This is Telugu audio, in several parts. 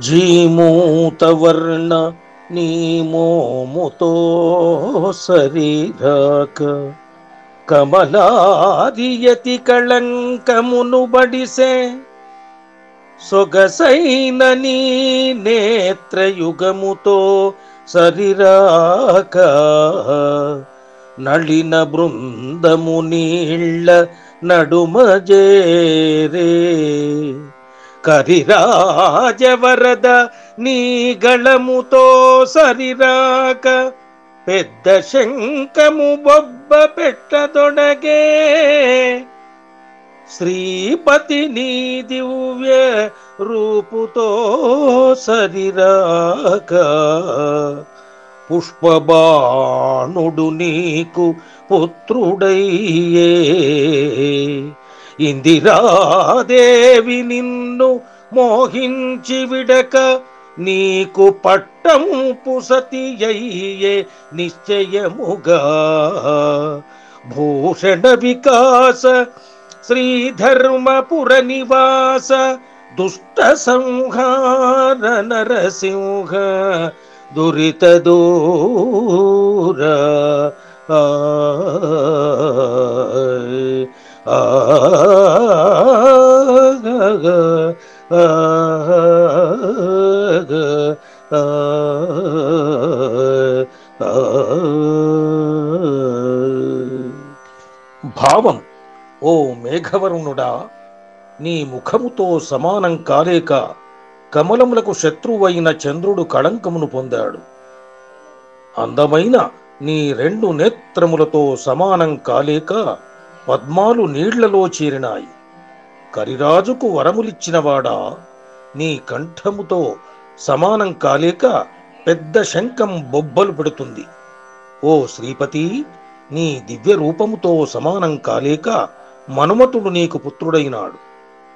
జీమూతవర్ణ నీమోముతో సరిరాక కమలాదియతి కళంకమును బడిసే సొగసైన నీ నేత్రయుగముతో సరిరాక నళిన బృందము నీళ్ళ నడుమ జేరే కరిరాజవరద నీ గళముతో సరిరాక పెద్ద శంఖము బొబ్బ పెట్టదొడగే శ్రీపతి నీ దివ్య రూపుతో సరిరాక పుష్పబాణుడు నీకు పుత్రుడయ్యే ఇందిరాదేవి నిన్ను మోహించి విడక నీకు పట్టము పుసతి అయ్యే నిశ్చయముగా భూషణ వికాస శ్రీధర్మపుర నివాస దుష్ట సంహార నరసింహ దురిత దూర భావం ఓ మేఘవరుణుడా, నీ ముఖముతో సమానం కాలేక కమలములకు శత్రువైన చంద్రుడు కళంకమును పొందాడు. అందమైన నీ రెండు నేత్రములతో సమానం కాలేక పద్మాలు నీళ్లలో చేరినాయి. కరిరాజుకు వరములిచ్చినవాడా, నీ కంఠముతో సమానం కాలేక పెద్ద శంఖం బొబ్బలు పెడుతుంది. ఓ శ్రీపతి, నీ దివ్య రూపముతో సమానం కాలేక మనుమతుడు నీకు పుత్రుడైనాడు.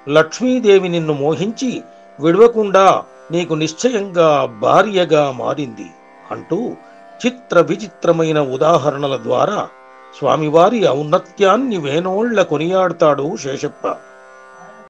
లక్ష్మీదేవి నిన్ను మోహించి విడవకుండా నీకు నిశ్చయంగా భార్యగా మారింది అంటూ చిత్ర విచిత్రమైన ఉదాహరణల ద్వారా స్వామివారి ఔన్నత్యాన్ని వేనోళ్ల కొనియాడతాడు శేషప్ప.